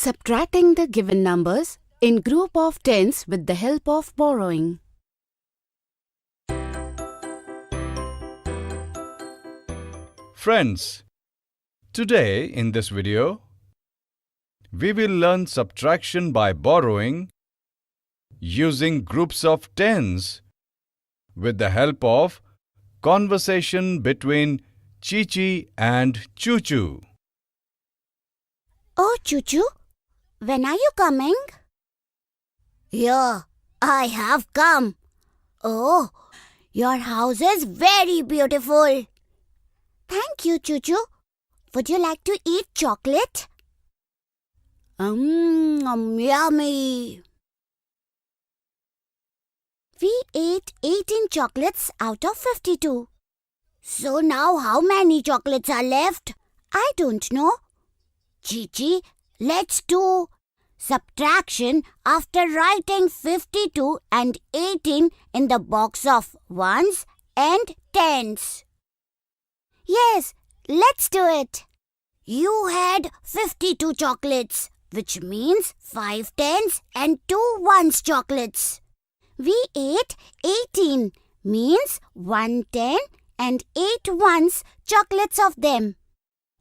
Subtracting the given numbers in group of tens with the help of borrowing. Friends, today in this video, we will learn subtraction by borrowing using groups of tens with the help of conversation between Chi-Chi and Choo-Choo. Oh, Choo-Choo, when are you coming? Here, I have come. Oh, your house is very beautiful. Thank you, Choo-Choo. Would you like to eat chocolate? Yummy. We ate 18 chocolates out of 52. So now how many chocolates are left? I don't know. Chi-Chi, let's do subtraction after writing 52 and 18 in the box of ones and tens. Yes, let's do it. You had 52 chocolates, which means 5 tens and 2 ones chocolates. We ate 18, means 1 10 and 8 ones chocolates of them.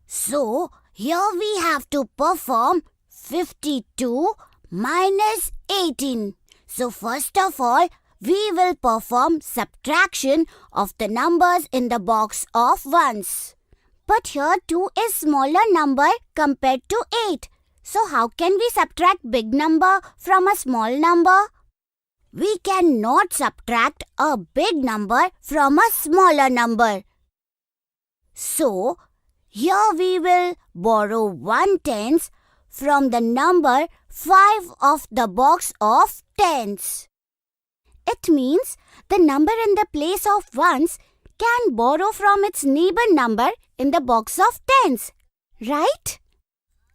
So, here we have to perform 52 minus 18. So first of all, we will perform subtraction of the numbers in the box of ones. But here 2 is smaller number compared to 8. So how can we subtract big number from a small number? We cannot subtract a big number from a smaller number. So, here we will borrow 1 tens from the number 5 of the box of tens. It means the number in the place of ones can borrow from its neighbor number in the box of tens, right?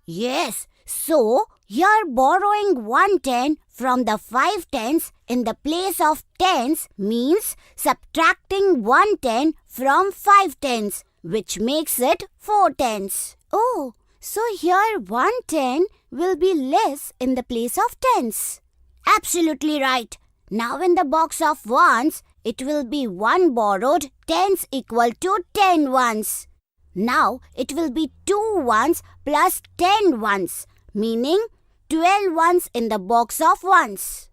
Yes, so here borrowing 1 10 from the 5 tens in the place of tens means subtracting 1 10 from 5 tens, which makes it 4 tens. Oh, so here 1 10 will be less in the place of tens. Absolutely right. Now in the box of ones, it will be 1 borrowed tens equal to 10 ones. Now it will be 2 ones plus 10 ones, meaning 12 ones in the box of ones.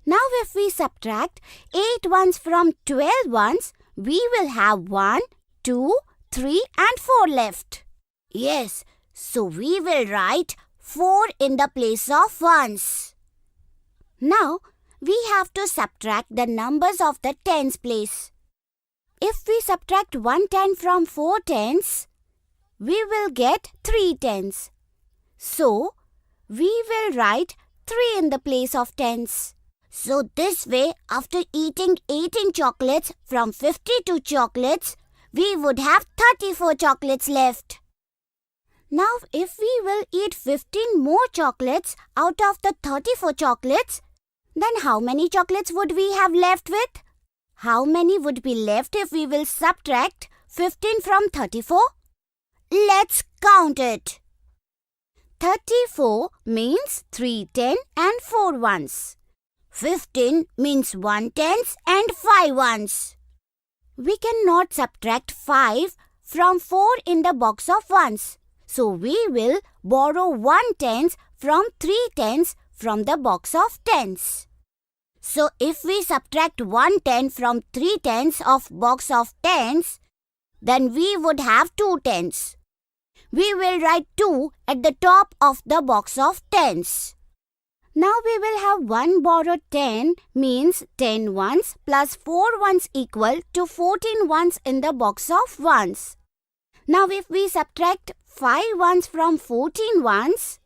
Now if we subtract 8 ones from 12 ones, we will have 1, 2, 3 and 4 left. Yes, so we will write 4 in the place of ones. Now, we have to subtract the numbers of the tens place. If we subtract 1 10 from 4 tens, we will get 3 tens. So, we will write 3 in the place of tens. So this way, after eating 18 chocolates from 52 chocolates, we would have 34 chocolates left. Now, if we will eat 15 more chocolates out of the 34 chocolates, then how many chocolates would we have left with? How many would be left if we will subtract 15 from 34? Let's count it. 34 means 3 10 and 4 ones. 15 means 1 tens and 5 ones. We cannot subtract 5 from 4 in the box of ones. So we will borrow 1 tens from 3 tens from the box of tens. So if we subtract 1 10 from 3 tens of box of tens, then we would have 2 tens. We will write 2 at the top of the box of tens. Now we will have 1 borrowed 10 means 10 ones plus 4 ones equal to 14 ones in the box of ones. Now if we subtract 5 ones from 14 ones,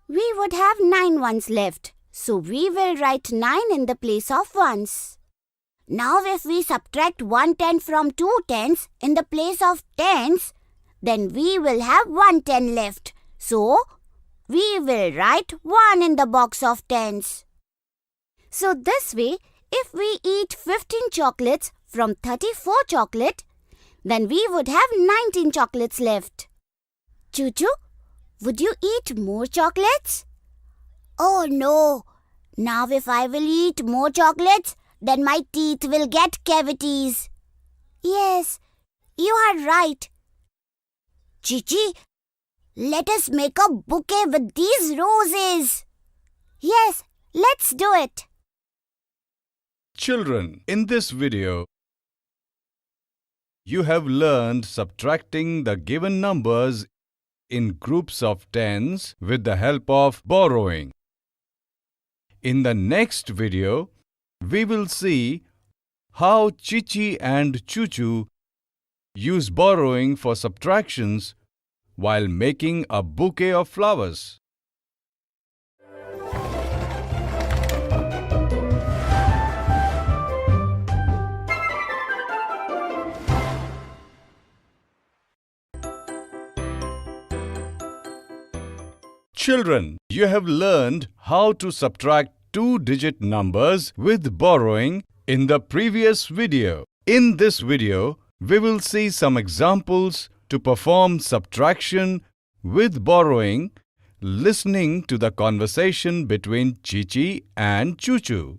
we would have 9 ones left. So we will write 9 in the place of ones. Now if we subtract 1 10 from 2 tens in the place of tens, then we will have 1 10 left. So we will write 1 in the box of tens. So this way, if we eat 15 chocolates from 34 chocolate, then we would have 19 chocolates left. Choo-Choo, would you eat more chocolates? Oh no! Now if I will eat more chocolates, then my teeth will get cavities. Yes, you are right. Chichi, let us make a bouquet with these roses. Yes, let's do it. Children, in this video, you have learned subtracting the given numbers in groups of tens with the help of borrowing. In the next video, we will see how Chichi and Chuchu use borrowing for subtractions while making a bouquet of flowers. Children, you have learned how to subtract two-digit numbers with borrowing in the previous video. In this video, we will see some examples to perform subtraction with borrowing, listening to the conversation between Chichi and Chuchu.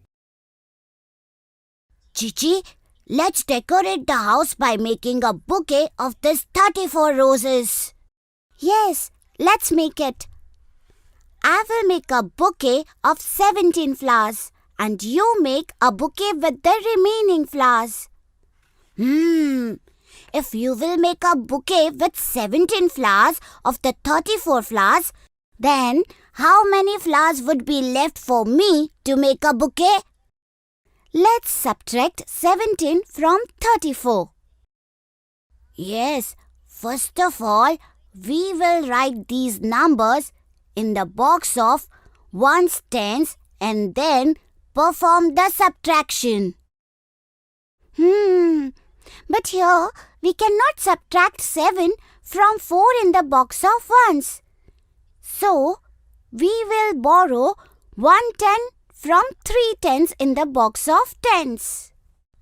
Chichi, let's decorate the house by making a bouquet of these 34 roses. Yes, let's make it. I will make a bouquet of 17 flowers and you make a bouquet with the remaining flowers. If you will make a bouquet with 17 flowers of the 34 flowers, then how many flowers would be left for me to make a bouquet? Let's subtract 17 from 34. Yes, first of all, we will write these numbers in the box of 1's, 10's and then perform the subtraction. But here we cannot subtract 7 from 4 in the box of 1's. So, we will borrow 1 10 from 3 10's in the box of 10's.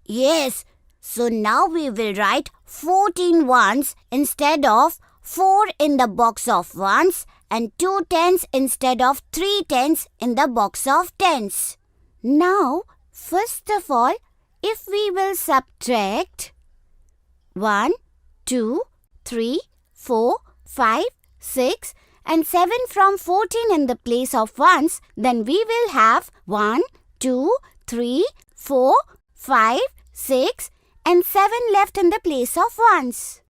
Yes, so now we will write 14 1's instead of 4 in the box of 1's and 2 10's instead of 3 10's in the box of 10's. Now, first of all, if we will subtract 1, 2, 3, 4, 5, 6 and 7 from 14 in the place of 1's, then we will have 1, 2, 3, 4, 5, 6 and 7 left in the place of 1's.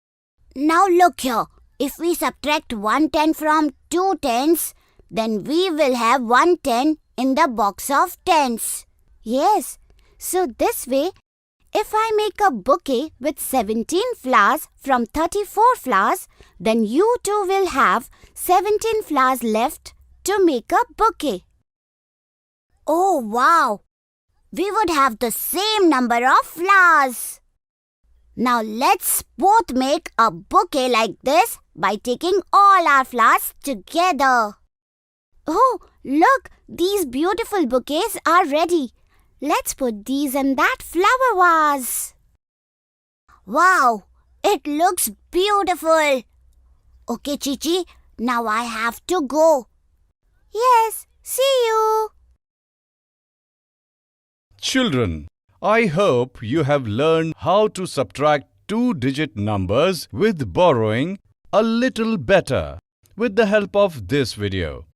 Now look here. If we subtract 1 10 from 2 10's, then we will have 1 10 in the box of 10's. Yes, so this way, if I make a bouquet with 17 flowers from 34 flowers, then you too will have 17 flowers left to make a bouquet. Oh wow! We would have the same number of flowers. Now let's both make a bouquet like this by taking all our flowers together. Oh, look! These beautiful bouquets are ready. Let's put these in that flower vase. Wow! It looks beautiful. Okay, Chichi, now I have to go. Yes, see you. Children, I hope you have learned how to subtract two-digit numbers with borrowing a little better with the help of this video.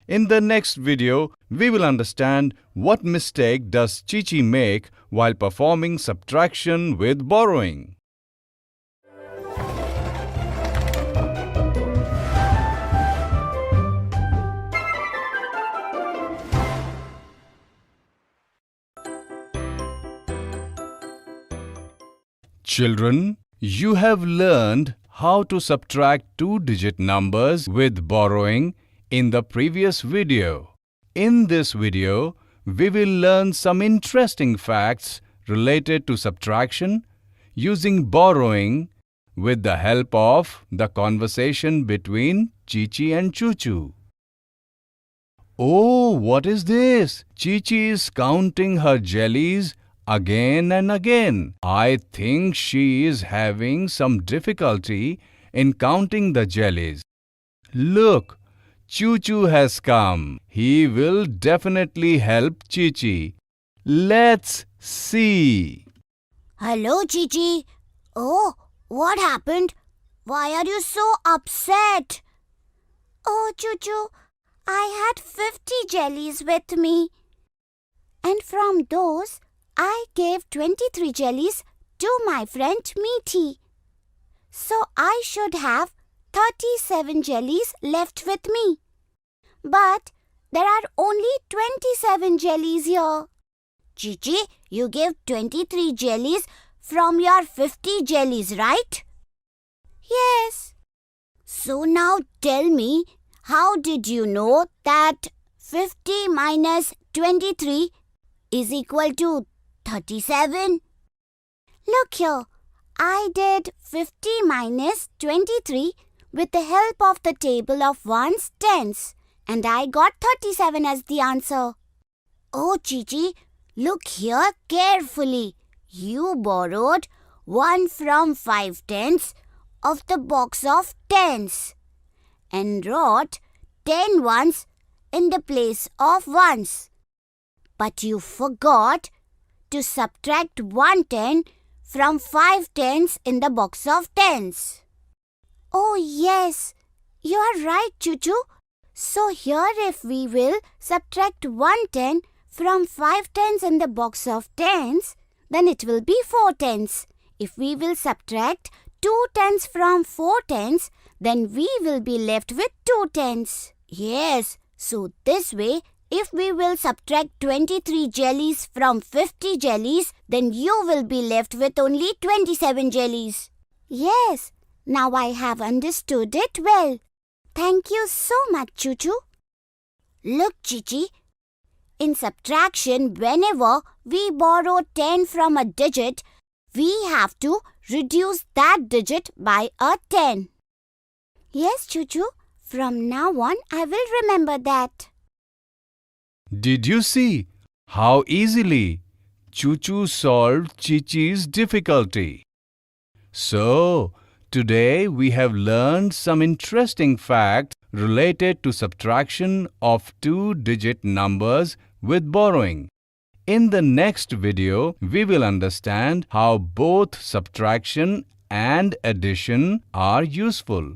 In the next video, we will understand what mistake does Chichi make while performing subtraction with borrowing. Children, you have learned how to subtract two-digit numbers with borrowing in the previous video. In this video, we will learn some interesting facts related to subtraction using borrowing with the help of the conversation between Chichi and Chuchu. Oh, what is this? Chichi is counting her jellies again and again. I think she is having some difficulty in counting the jellies. Look, Choo Choo has come. He will definitely help Chichi. Let's see. Hello, Chichi. Oh, what happened? Why are you so upset? Oh, Choo Choo, I had 50 jellies with me. And from those, I gave 23 jellies to my friend Meaty. So I should have 37 jellies left with me. But there are only 27 jellies here. Chichi, you gave 23 jellies from your 50 jellies, right? Yes. So now tell me, how did you know that 50 minus 23 is equal to 37? Look here, I did 50 minus 23 with the help of the table of 1's, 10's, and I got 37 as the answer. Oh, Chichi, look here carefully. You borrowed 1 from 5 tenths of the box of 10's and wrote 10 ones in the place of ones. But you forgot to subtract 1 10 from 5 tenths in the box of 10's. Oh yes, you are right, Choo Choo. So here if we will subtract 1 10 from 5 tenths in the box of 10's, then it will be 4 tenths. If we will subtract 2 tenths from 4 tenths, then we will be left with 2 tenths. Yes, so this way, if we will subtract 23 jellies from 50 jellies, then you will be left with only 27 jellies. Yes, now I have understood it well. Thank you so much, Choo Choo. Look, Chichi, in subtraction, whenever we borrow 10 from a digit, we have to reduce that digit by a 10. Yes, Choo Choo, from now on I will remember that. Did you see how easily Choo Choo solved Chichi's difficulty? So, today we have learned some interesting facts related to subtraction of two-digit numbers with borrowing. In the next video, we will understand how both subtraction and addition are useful.